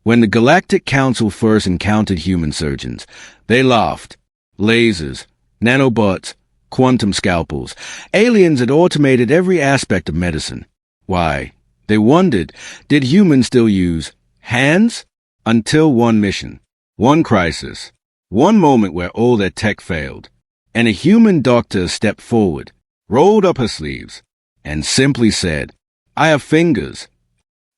When the Galactic Council first encountered human surgeons, they laughed. Lasers, nanobots, quantum scalpels. Aliens had automated every aspect of medicine. Why? They wondered, did humans still use hands? Until one mission, one crisis, one moment where all their tech failed, and a human doctor stepped forward, rolled up her sleeves, and simply said, "I have fingers."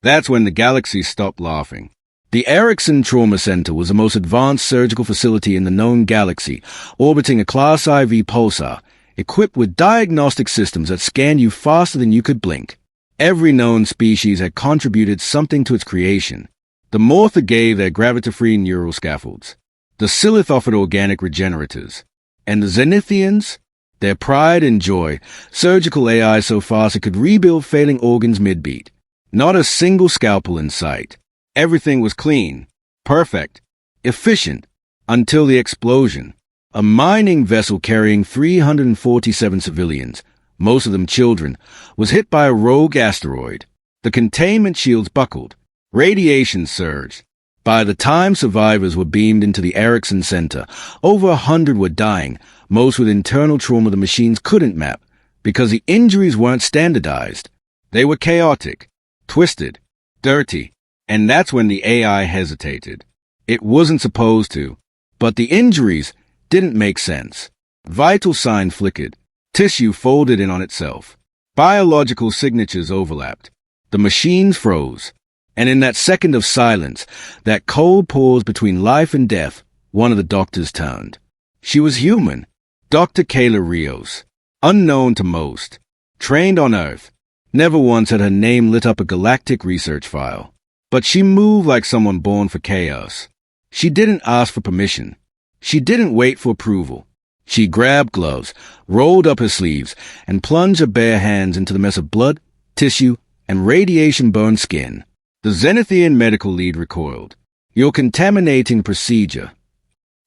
That's when the galaxy stopped laughing. The Erickson Trauma Center was the most advanced surgical facility in the known galaxy, orbiting a Class IV pulsar, equipped with diagnostic systems that scanned you faster than you could blink. Every known species had contributed something to its creation. The Mortha gave their gravity-free neural scaffolds. The Silith offered organic regenerators. And the Zenithians? Their pride and joy, surgical AI so fast it could rebuild failing organs mid-beat. Not a single scalpel in sight. Everything was clean, perfect, efficient, until the explosion. A mining vessel carrying 347 civilians, most of them children, was hit by a rogue asteroid. The containment shields buckled. Radiation surged. By the time survivors were beamed into the Erickson Center, over 100 were dying, most with internal trauma the machines couldn't map, because the injuries weren't standardized. They were chaotic, twisted, dirty, and that's when the AI hesitated. It wasn't supposed to, but the injuries didn't make sense. Vital sign flickered, tissue folded in on itself. Biological signatures overlapped. The machines froze. And in that second of silence, that cold pause between life and death, one of the doctors turned. She was human. Dr. Kaela Rios. Unknown to most. Trained on Earth. Never once had her name lit up a galactic research file. But she moved like someone born for chaos. She didn't ask for permission. She didn't wait for approval. She grabbed gloves, rolled up her sleeves, and plunged her bare hands into the mess of blood, tissue, and radiation-burned skin. The Zenithian medical lead recoiled. "You're contaminating the procedure."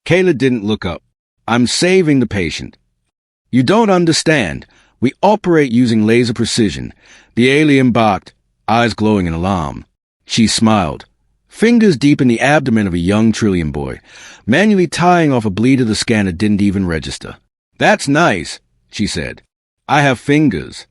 Kaela didn't look up. "I'm saving the patient." "You don't understand. We operate using laser precision." The alien barked, eyes glowing in alarm. She smiled, fingers deep in the abdomen of a young trillion boy, manually tying off a bleeder the scanner didn't even register. "That's nice," she said. "I have fingers."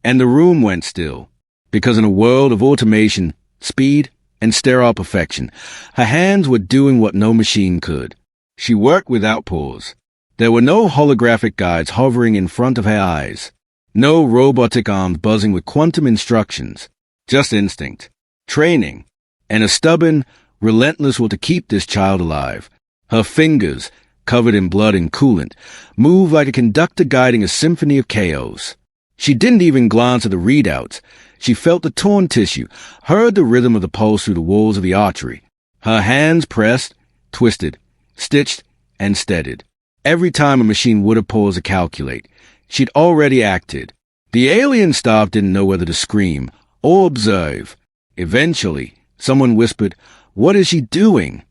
And the room went still, because in a world of automation, speed, and sterile perfection, her hands were doing what no machine could. She worked without pause. There were no holographic guides hovering in front of her eyes, no robotic arms buzzing with quantum instructions, just instinct, training, and a stubborn, relentless will to keep this child alive. Her fingers, covered in blood and coolant, moved like a conductor guiding a symphony of chaos. She didn't even glance at the readouts. She felt the torn tissue, heard the rhythm of the pulse through the walls of the artery. Her hands pressed, twisted, stitched, and steadied. Every time a machine would have paused to calculate, she'd already acted. The alien staff didn't know whether to scream or observe. Eventually, someone whispered, "What is she doing?"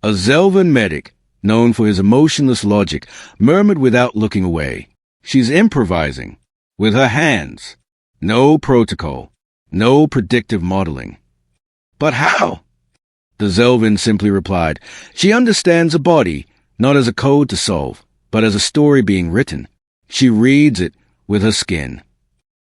A Zelvan medic, known for his emotionless logic, murmured without looking away. "She's improvising. With her hands. No protocol. No predictive modeling." "But how?" The Zelvan simply replied, "She understands the body, not as a code to solve, but as a story being written. She reads it with her skin."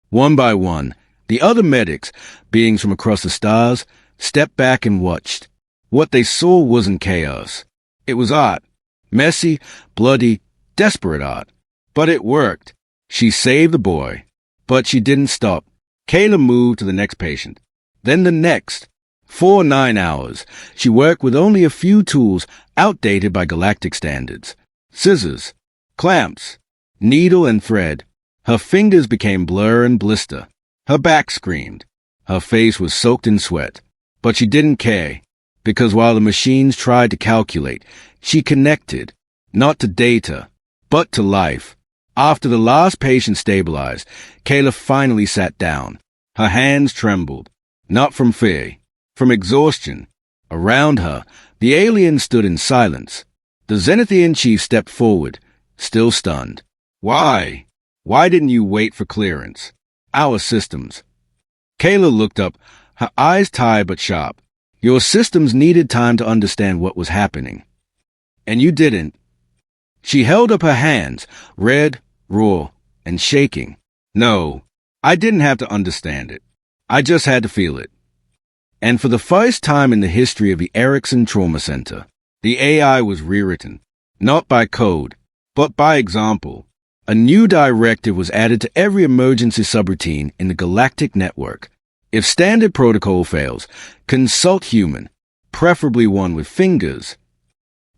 One by one, the other medics, beings from across the stars, stepped back and watched. What they saw wasn't chaos. It was art. Messy, bloody, desperate art. But it worked. She saved the boy. But she didn't stop. Kaela moved to the next patient. Then the next. For 9 hours, she worked with only a few tools outdated by galactic standards. Scissors, clamps, needle and thread. Her fingers became blur and blister. Her back screamed. Her face was soaked in sweat. But she didn't care, because while the machines tried to calculate, she connected, not to data, but to life. After the last patient stabilized, Kaela finally sat down. Her hands trembled, not from fear, from exhaustion. Around her, the alien stood in silence. The Zenithian chief stepped forward, still stunned. "Why? Why didn't you wait for clearance? Our systems." Kaela looked up, her eyes tired but sharp. Your systems needed time to understand what was happening. And you didn't. She held up her hands, red, raw, and shaking. No, I didn't have to understand it. I just had to feel it. And for the first time in the history of the Erickson Trauma Center, the AI was rewritten, not by code, but by example. A new directive was added to every emergency subroutine in the galactic network. If standard protocol fails, consult human, preferably one with fingers.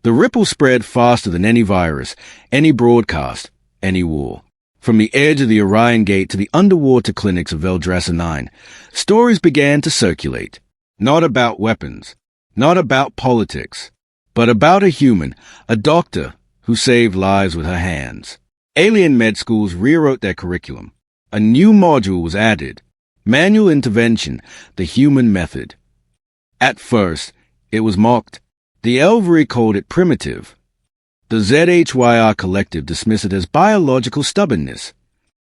The ripple spread faster than any virus, any broadcast, any war. From the edge of the Orion Gate to the underwater clinics of Eldrasa 9, stories began to circulate. Not about weapons, not about politics, but about a human, a doctor, who saved lives with her hands. Alien med schools rewrote their curriculum. A new module was added. Manual intervention, the human method. At first, it was mocked. The Elvery called it primitive. The ZHYR collective dismissed it as biological stubbornness.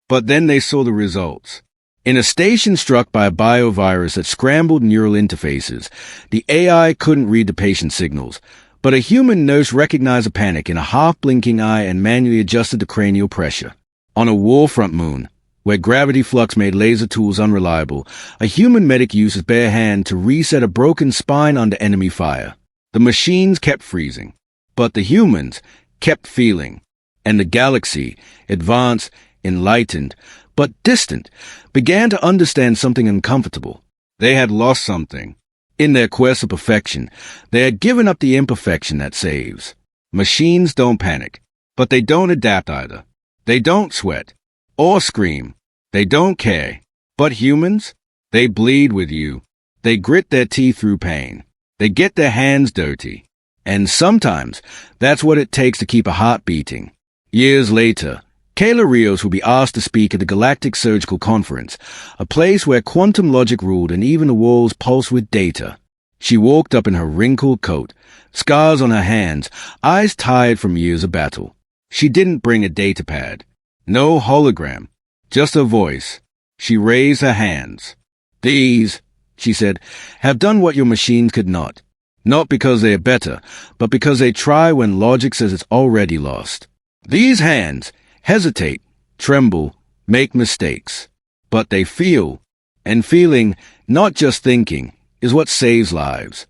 But then they saw the results. In a station struck by a biovirus that scrambled neural interfaces, the AI couldn't read the patient's signals, but a human nurse recognized a panic in a half-blinking eye and manually adjusted the cranial pressure. On a warfront moon, where gravity flux made laser tools unreliable, a human medic used his bare hand to reset a broken spine under enemy fire. The machines kept freezing, but the humans kept feeling. And the galaxy, advanced, enlightened, but distant, began to understand something uncomfortable. They had lost something. In their quest for perfection, they had given up the imperfection that saves. Machines don't panic, but they don't adapt either. They don't sweat or scream. They don't care. But humans, they bleed with you. They grit their teeth through pain. They get their hands dirty. And sometimes, that's what it takes to keep a heart beating. Years later, Kaela Rios will be asked to speak at the Galactic Surgical Conference, a place where quantum logic ruled and even the walls pulsed with data. She walked up in her wrinkled coat, scars on her hands, eyes tired from years of battle. She didn't bring a data pad. No hologram. Just her voice. She raised her hands. These, she said, have done what your machines could not. Not because they are better, but because they try when logic says it's already lost. These hands hesitate, tremble, make mistakes. But they feel, and feeling, not just thinking, is what saves lives.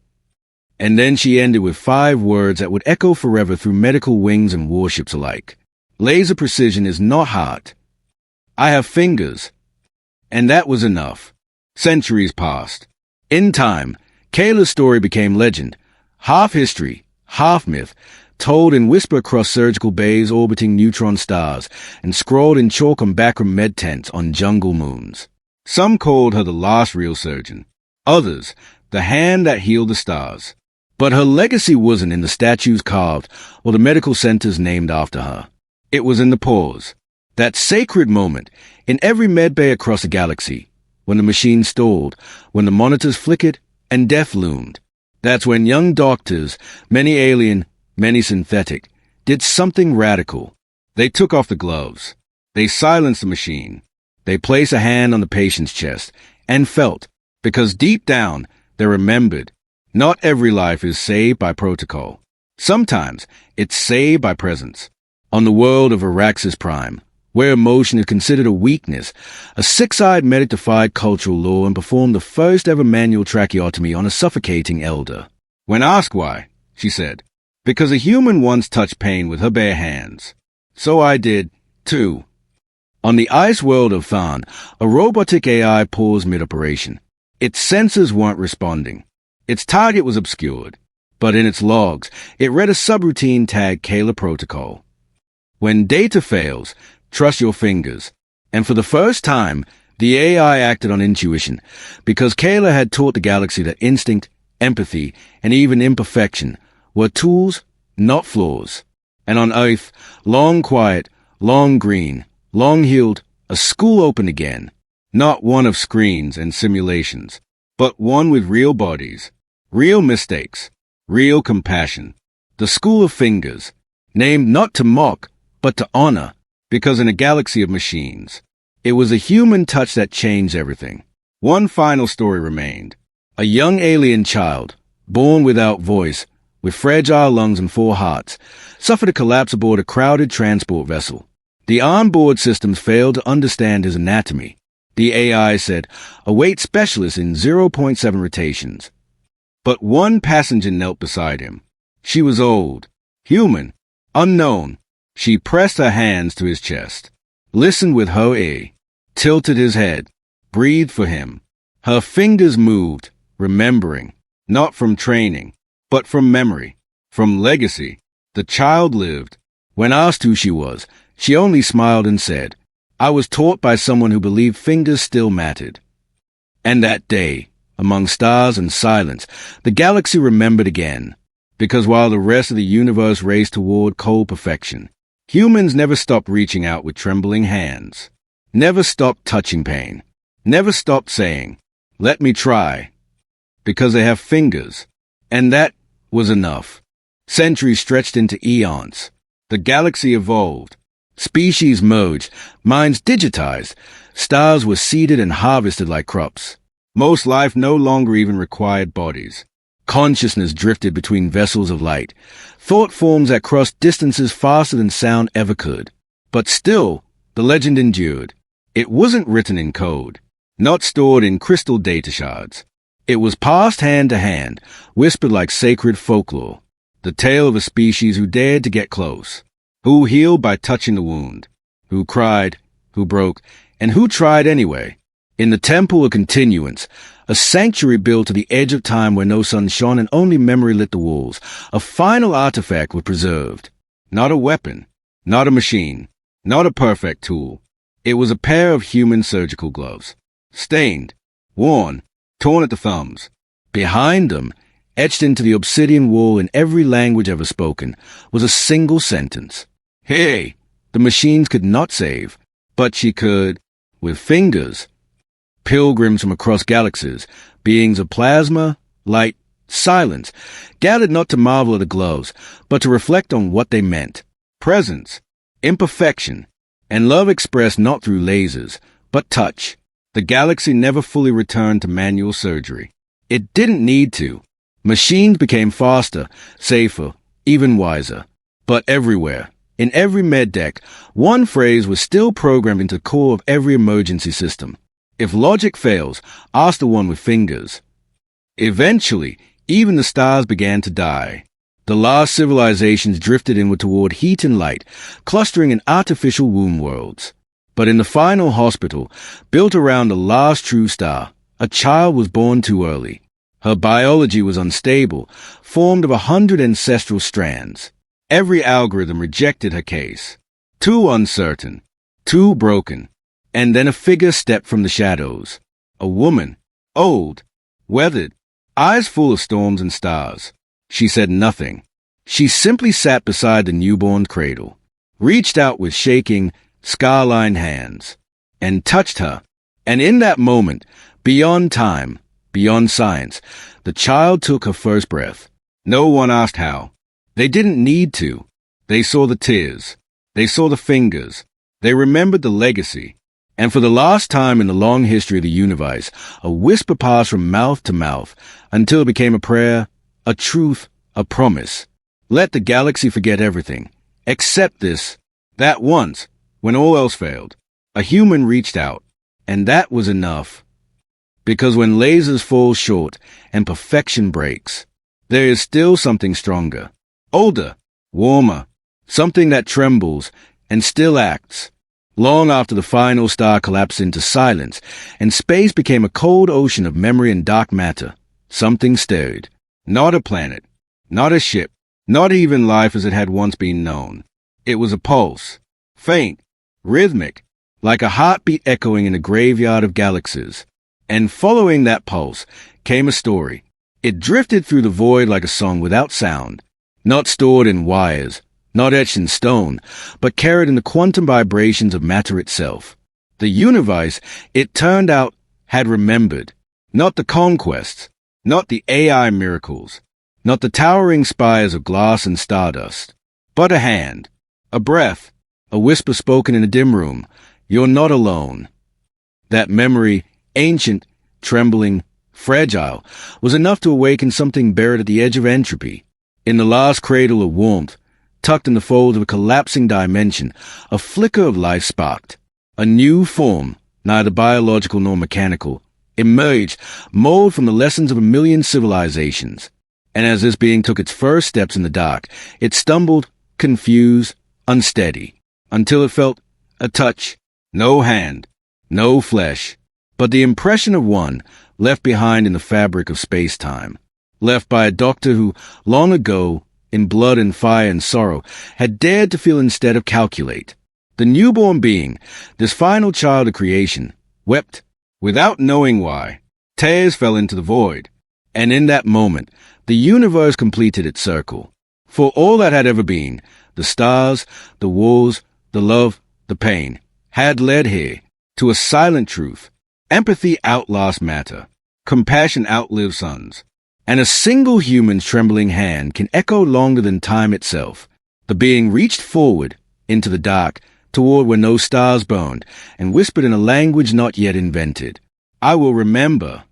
And then she ended with 5 words that would echo forever through medical wings and warships alike. Laser precision is not heart. I have fingers. And that was enough. Centuries passed. In time, Kaela's story became legend. Half history, half myth, told in whisper across surgical bays orbiting neutron stars, and scrawled in chalk on backroom med tents on jungle moons. Some called her the last real surgeon. Others, the hand that healed the stars. But her legacy wasn't in the statues carved or the medical centers named after her. It was in the pause. That sacred moment in every med bay across the galaxy, when the machine stalled, when the monitors flickered, and death loomed. That's when young doctors, many alien, many synthetic, did something radical. They took off the gloves. They silenced the machine. They placed a hand on the patient's chest and felt, because deep down they remembered, not every life is saved by protocol. Sometimes it's saved by presence. On the world of Araxis Prime, where emotion is considered a weakness, a 6-eyed medic defied cultural law and performed the first ever manual tracheotomy on a suffocating elder. When asked why, she said, because a human once touched pain with her bare hands. So I did, too. On the ice world of Tharn, a robotic AI paused mid-operation. Its sensors weren't responding. Its target was obscured. But in its logs, it read a subroutine tagged Kaela Protocol. When data fails, trust your fingers. And for the first time, the AI acted on intuition, because Kaela had taught the galaxy that instinct, empathy, and even imperfection were tools, not flaws. And on Earth, long quiet, long green, long healed, a school opened again. Not one of screens and simulations, but one with real bodies, real mistakes, real compassion. The School of Fingers, named not to mock, but to honor, because in a galaxy of machines, it was a human touch that changed everything. One final story remained. A young alien child, born without voice, with fragile lungs and 4 hearts, suffered a collapse aboard a crowded transport vessel. The onboard systems failed to understand his anatomy. The AI said, await specialist in 0.7 rotations. But one passenger knelt beside him. She was old, human, unknown. She pressed her hands to his chest, listened with her ear, tilted his head, breathed for him. Her fingers moved, remembering, not from training, but from memory, from legacy. The child lived. When asked who she was, she only smiled and said, I was taught by someone who believed fingers still mattered. And that day, among stars and silence, the galaxy remembered again, because while the rest of the universe raced toward cold perfection, humans never stopped reaching out with trembling hands, never stopped touching pain, never stopped saying, let me try, because they have fingers. And that was enough. Centuries stretched into eons. The galaxy evolved. Species merged, minds digitized, stars were seeded and harvested like crops. Most life no longer even required bodies. Consciousness drifted between vessels of light, thought forms that crossed distances faster than sound ever could. But still, the legend endured. It wasn't written in code, not stored in crystal data shards. It was passed hand to hand, whispered like sacred folklore, the tale of a species who dared to get close, who healed by touching the wound, who cried, who broke, and who tried anyway. In the temple of continuance, a sanctuary built to the edge of time where no sun shone and only memory lit the walls, a final artifact was preserved. Not a weapon, not a machine, not a perfect tool. It was a pair of human surgical gloves, stained, worn, torn at the thumbs. Behind them, etched into the obsidian wall in every language ever spoken, was a single sentence. Hey, the machines could not save, but she could, with fingers. Pilgrims from across galaxies, beings of plasma, light, silence, gathered not to marvel at the gloves, but to reflect on what they meant. Presence, imperfection, and love expressed not through lasers, but touch. The galaxy never fully returned to manual surgery. It didn't need to. Machines became faster, safer, even wiser. But everywhere, in every med deck, one phrase was still programmed into the core of every emergency system. If logic fails, ask the one with fingers. Eventually, even the stars began to die. The last civilizations drifted inward toward heat and light, clustering in artificial womb worlds. But in the final hospital, built around the last true star, a child was born too early. Her biology was unstable, formed of 100 ancestral strands. Every algorithm rejected her case. Too uncertain, too broken. And then a figure stepped from the shadows. A woman, old, weathered, eyes full of storms and stars. She said nothing. She simply sat beside the newborn cradle, reached out with shaking, scar-lined hands, and touched her. And in that moment, beyond time, beyond science, the child took her first breath. No one asked how. They didn't need to. They saw the tears. They saw the fingers. They remembered the legacy. And for the last time in the long history of the universe, a whisper passed from mouth to mouth until it became a prayer, a truth, a promise. Let the galaxy forget everything, except this, that once, when all else failed, a human reached out, and that was enough. Because when lasers fall short and perfection breaks, there is still something stronger, older, warmer, something that trembles and still acts. Long after the final star collapsed into silence and space became a cold ocean of memory and dark matter, something stirred. Not a planet, not a ship, not even life as it had once been known. It was a pulse, faint, rhythmic, like a heartbeat echoing in a graveyard of galaxies. And following that pulse came a story. It drifted through the void like a song without sound, not stored in wires, not etched in stone, but carried in the quantum vibrations of matter itself. The universe, it turned out, had remembered, not the conquests, not the AI miracles, not the towering spires of glass and stardust, but a hand, a breath, a whisper spoken in a dim room. You're not alone. That memory, ancient, trembling, fragile, was enough to awaken something buried at the edge of entropy. In the last cradle of warmth, tucked in the folds of a collapsing dimension, a flicker of life sparked. A new form, neither biological nor mechanical, emerged, molded from the lessons of a million civilizations. And as this being took its first steps in the dark, it stumbled, confused, unsteady, until it felt a touch, no hand, no flesh, but the impression of one left behind in the fabric of space-time, left by a doctor who, long ago, in blood and fire and sorrow, had dared to feel instead of calculate. The newborn being, this final child of creation, wept without knowing why. Tears fell into the void, and in that moment, the universe completed its circle. For all that had ever been, the stars, the wars, the love, the pain, had led here to a silent truth. Empathy outlasts matter. Compassion outlives suns. And a single human's trembling hand can echo longer than time itself. The being reached forward into the dark, toward where no stars burned, and whispered in a language not yet invented, "I will remember."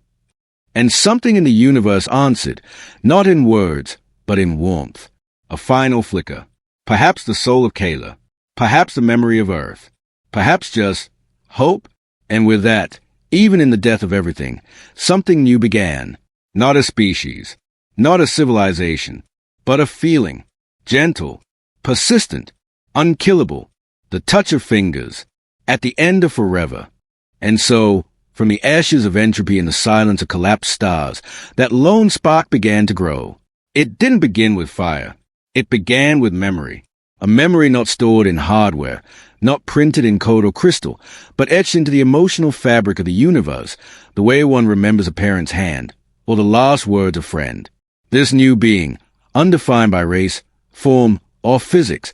And something in the universe answered, not in words, but in warmth. A final flicker. Perhaps the soul of Kaela. Perhaps the memory of Earth. Perhaps just hope. And with that, even in the death of everything, something new began. Not a species, not a civilization, but a feeling. Gentle, persistent, unkillable. The touch of fingers. At the end of forever. And so, from the ashes of entropy and the silence of collapsed stars, that lone spark began to grow. It didn't begin with fire. It began with memory. A memory not stored in hardware, not printed in code or crystal, but etched into the emotional fabric of the universe, the way one remembers a parent's hand, or the last words of a friend. This new being, undefined by race, form, or physics,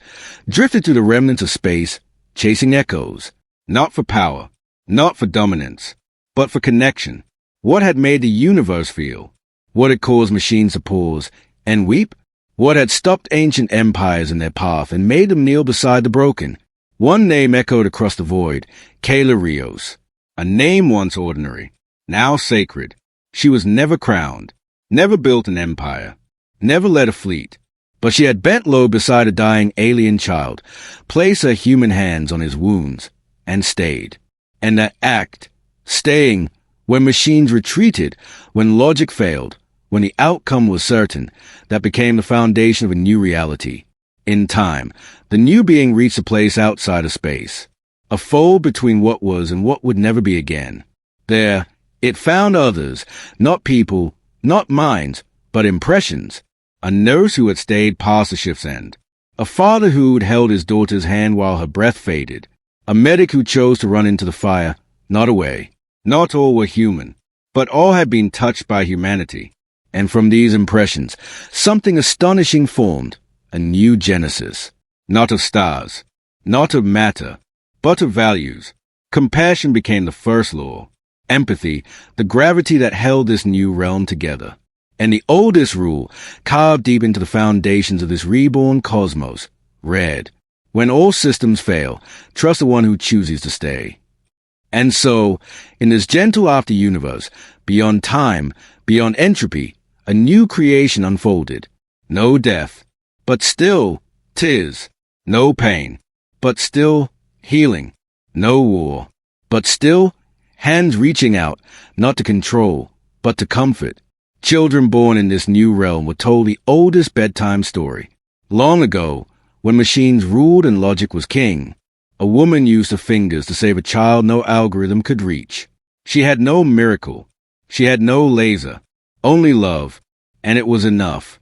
drifted through the remnants of space, chasing echoes, not for power, not for dominance, but for connection. What had made the universe feel? What had caused machines to pause and weep? What had stopped ancient empires in their path and made them kneel beside the broken? One name echoed across the void, Kaela Rios. A name once ordinary, now sacred. She was never crowned, never built an empire, never led a fleet. But she had bent low beside a dying alien child, placed her human hands on his wounds, and stayed. And that act, staying, when machines retreated, when logic failed, when the outcome was certain, that became the foundation of a new reality. In time, the new being reached a place outside of space, a fold between what was and what would never be again. There, it found others, not people, not minds, but impressions. A nurse who had stayed past the shift's end. A father who had held his daughter's hand while her breath faded. A medic who chose to run into the fire, not away. Not all were human, but all had been touched by humanity. And from these impressions, something astonishing formed, a new genesis. Not of stars, not of matter, but of values. Compassion became the first law. Empathy, the gravity that held this new realm together. And the oldest rule, carved deep into the foundations of this reborn cosmos, read, when all systems fail, trust the one who chooses to stay. And so, in this gentle after-universe, beyond time, beyond entropy, a new creation unfolded. No death, but still, 'tis. No pain, but still, healing. No war, but still, hands reaching out, not to control, but to comfort. Children born in this new realm were told the oldest bedtime story. Long ago, when machines ruled and logic was king, a woman used her fingers to save a child no algorithm could reach. She had no miracle. She had no laser. Only love. And it was enough.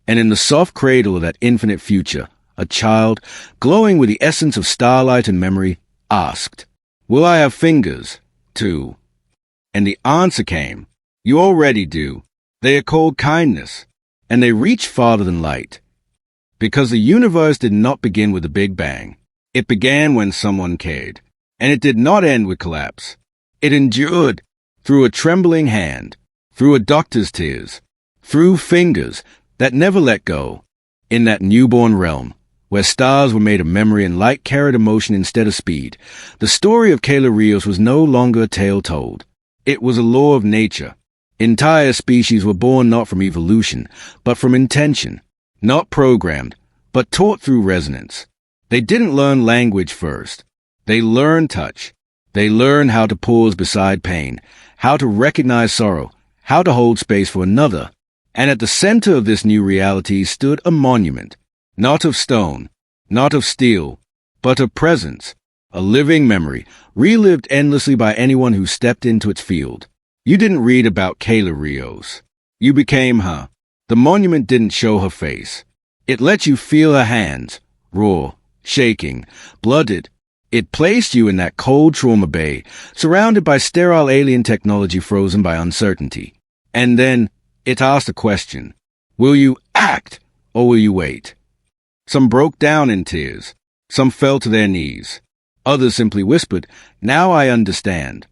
And in the soft cradle of that infinite future, a child, glowing with the essence of starlight and memory, asked, "Will I have fingers, too?" And the answer came, "You already do. They are called kindness, and they reach farther than light." Because the universe did not begin with the Big Bang. It began when someone cared, and it did not end with collapse. It endured through a trembling hand, through a doctor's tears, through fingers that never let go. In that newborn realm, where stars were made of memory and light carried emotion instead of speed, the story of Kaela Rios was no longer a tale told. It was a law of nature. Entire species were born not from evolution, but from intention. Not programmed, but taught through resonance. They didn't learn language first. They learned touch. They learned how to pause beside pain, how to recognize sorrow, how to hold space for another. And at the center of this new reality stood a monument, not of stone, not of steel, but of presence, a living memory, relived endlessly by anyone who stepped into its field. You didn't read about Kaela Rios. You became her. The monument didn't show her face. It let you feel her hands, raw, shaking, blooded. It placed you in that cold trauma bay, surrounded by sterile alien technology frozen by uncertainty. And then it asked a question. Will you act, or will you wait? Some broke down in tears. Some fell to their knees. Others simply whispered, "Now I understand."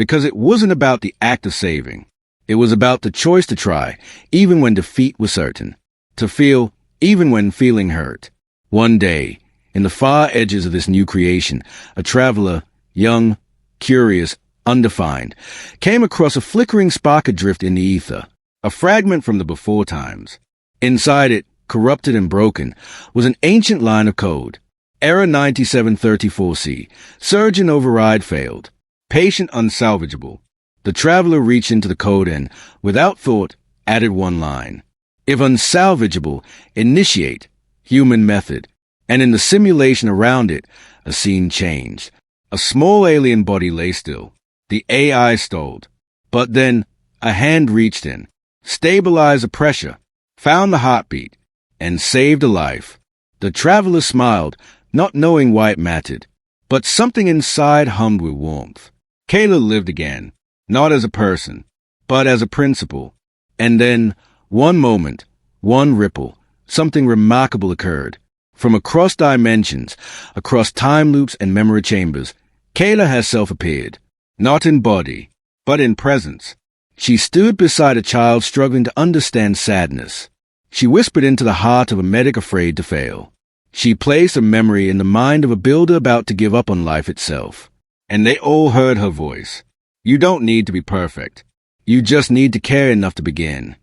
Because it wasn't about the act of saving. It was about the choice to try, even when defeat was certain. To feel, even when feeling hurt. One day, in the far edges of this new creation, a traveler, young, curious, undefined, came across a flickering spark adrift in the ether, a fragment from the before times. Inside it, corrupted and broken, was an ancient line of code. Error 9734C, surgeon override failed. Patient unsalvageable. The traveler reached into the code and, without thought, added one line. If unsalvageable, initiate, human method. And in the simulation around it, a scene changed. A small alien body lay still. The AI stalled. But then, a hand reached in, stabilized the pressure, found the heartbeat, and saved a life. The traveler smiled, not knowing why it mattered. But something inside hummed with warmth. Kaela lived again, not as a person, but as a principle. And then, one moment, one ripple, something remarkable occurred. From across dimensions, across time loops and memory chambers, Kaela herself appeared, not in body, but in presence. She stood beside a child struggling to understand sadness. She whispered into the heart of a medic afraid to fail. She placed a memory in the mind of a builder about to give up on life itself. And they all heard her voice. You don't need to be perfect. You just need to care enough to begin.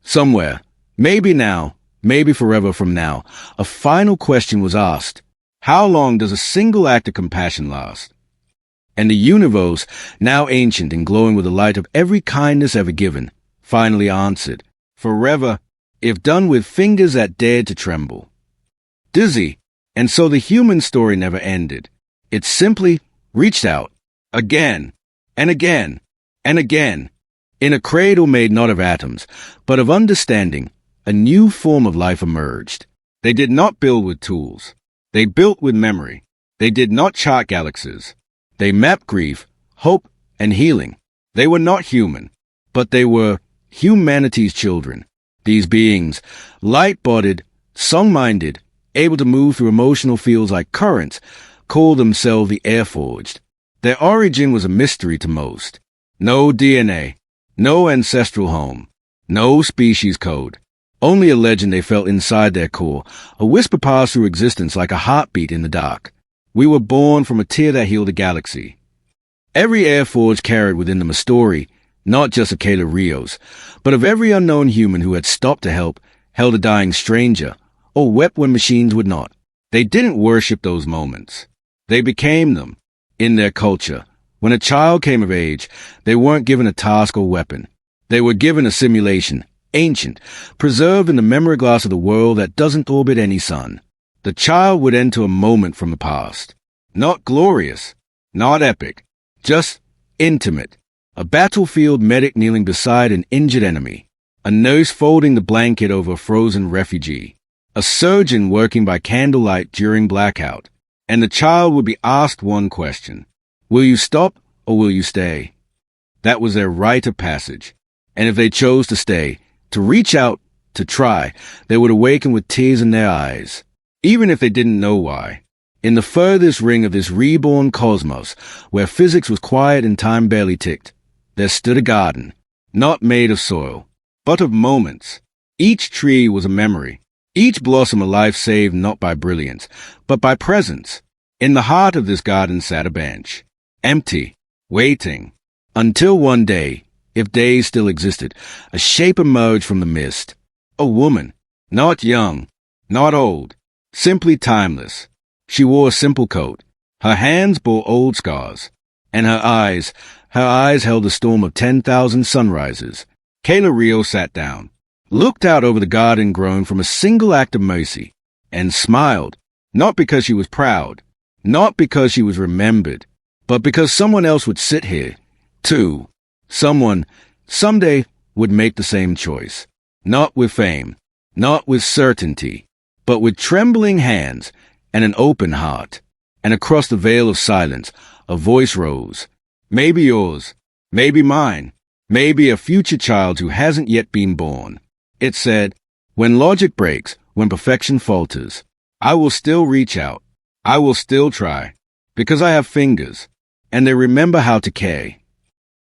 Somewhere, maybe now, maybe forever from now, a final question was asked. How long does a single act of compassion last? And the universe, now ancient and glowing with the light of every kindness ever given, finally answered. Forever, if done with fingers that dared to tremble. Dizzy, and so the human story never ended. It simply reached out, again, and again, and again, in a cradle made not of atoms, but of understanding. A new form of life emerged. They did not build with tools. They built with memory. They did not chart galaxies. They mapped grief, hope, and healing. They were not human, but they were humanity's children. These beings, light-bodied, song-minded, able to move through emotional fields like currents, called themselves the Air-Forged. Their origin was a mystery to most. No DNA, no ancestral home, no species code. Only a legend they felt inside their core, a whisper passed through existence like a heartbeat in the dark. We were born from a tear that healed a galaxy. Every Air-Forged carried within them a story, not just of Kaela Rios, but of every unknown human who had stopped to help, held a dying stranger, or wept when machines would not. They didn't worship those moments. They became them. In their culture, when a child came of age, they weren't given a task or weapon. They were given a simulation, ancient, preserved in the memory glass of the world that doesn't orbit any sun. The child would enter a moment from the past. Not glorious, not epic, just intimate. A battlefield medic kneeling beside an injured enemy. A nurse folding the blanket over a frozen refugee. A surgeon working by candlelight during blackout. And the child would be asked one question. Will you stop or will you stay? That was their rite of passage. And if they chose to stay, to reach out, to try, they would awaken with tears in their eyes. Even if they didn't know why. In the furthest ring of this reborn cosmos, where physics was quiet and time barely ticked, there stood a garden, not made of soil, but of moments. Each tree was a memory. Each blossom a life saved not by brilliance, but by presence. In the heart of this garden sat a bench, empty, waiting, until one day, if days still existed, a shape emerged from the mist. A woman, not young, not old, simply timeless. She wore a simple coat. Her hands bore old scars, and her eyes held a storm of 10,000 sunrises. Kaela Rios sat down, looked out over the garden grown from a single act of mercy, and smiled, not because she was proud, not because she was remembered, but because someone else would sit here, too. Someone, someday, would make the same choice. Not with fame, not with certainty, but with trembling hands and an open heart. And across the veil of silence, a voice rose. Maybe yours, maybe mine, maybe a future child who hasn't yet been born. It said, when logic breaks, when perfection falters, I will still reach out. I will still try, because I have fingers, and they remember how to care.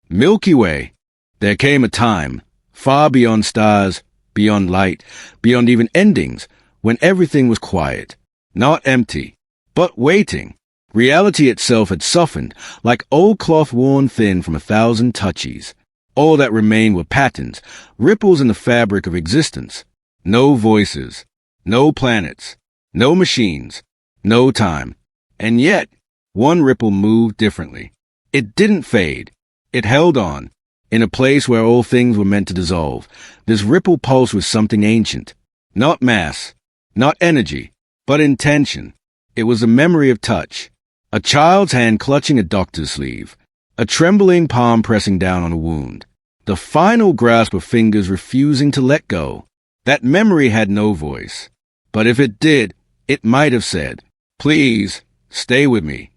Milky Way, there came a time, far beyond stars, beyond light, beyond even endings, when everything was quiet, not empty, but waiting. Reality itself had softened, like old cloth worn thin from 1,000 touches. All that remained were patterns, ripples in the fabric of existence. No voices, no planets, no machines, no time. And yet, one ripple moved differently. It didn't fade. It held on. In a place where all things were meant to dissolve, this ripple pulsed with something ancient. Not mass, not energy, but intention. It was a memory of touch. A child's hand clutching a doctor's sleeve. A trembling palm pressing down on a wound. The final grasp of fingers refusing to let go. That memory had no voice. But if it did, it might have said, "Please, stay with me."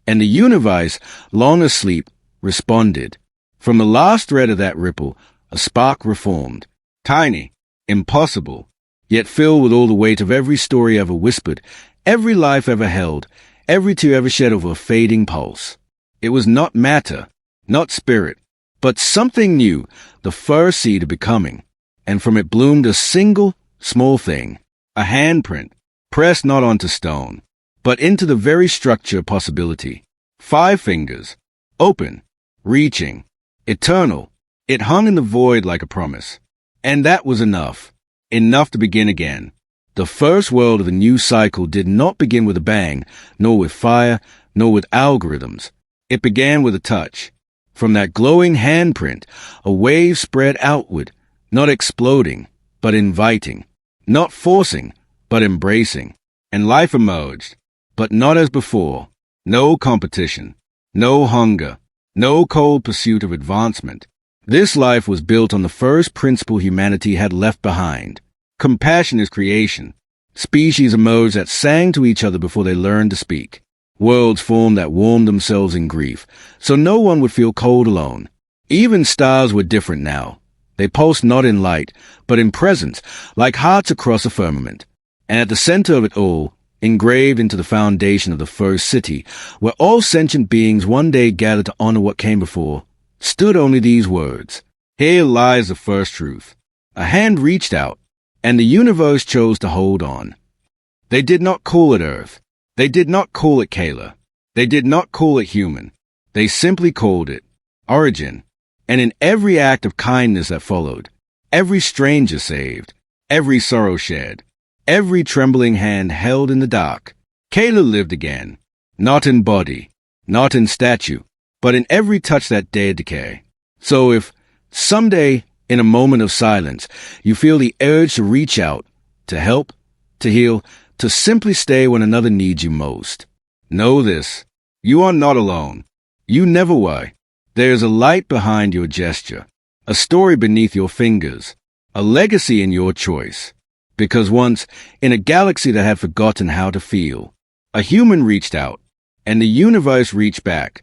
And the universe, long asleep, responded. From the last thread of that ripple, a spark reformed. Tiny, impossible, yet filled with all the weight of every story ever whispered, every life ever held, every tear ever shed over a fading pulse. It was not matter, not spirit, but something new, the first seed of becoming. And from it bloomed a single, small thing, a handprint, pressed not onto stone, but into the very structure of possibility. 5 fingers, open, reaching, eternal. It hung in the void like a promise. And that was enough. Enough to begin again. The first world of the new cycle did not begin with a bang, nor with fire, nor with algorithms. It began with a touch. From that glowing handprint, a wave spread outward, not exploding, but inviting. Not forcing, but embracing. And life emerged, but not as before. No competition, no hunger, no cold pursuit of advancement. This life was built on the first principle humanity had left behind. Compassion is creation. Species emerged that sang to each other before they learned to speak. Worlds formed that warmed themselves in grief, so no one would feel cold alone. Even stars were different now. They pulsed not in light, but in presence, like hearts across a firmament. And at the center of it all, engraved into the foundation of the first city, where all sentient beings one day gathered to honor what came before, stood only these words. Here lies the first truth. A hand reached out, and the universe chose to hold on. They did not call it Earth. They did not call it Kaela. They did not call it human. They simply called it origin. And in every act of kindness that followed, every stranger saved, every sorrow shared, every trembling hand held in the dark, Kaela lived again, not in body, not in statue, but in every touch that dared decay. So if, someday, in a moment of silence, you feel the urge to reach out, to help, to heal, to simply stay when another needs you most, know this: you are not alone. You never were. There is a light behind your gesture, a story beneath your fingers, a legacy in your choice. Because once, in a galaxy that had forgotten how to feel, a human reached out, and the universe reached back.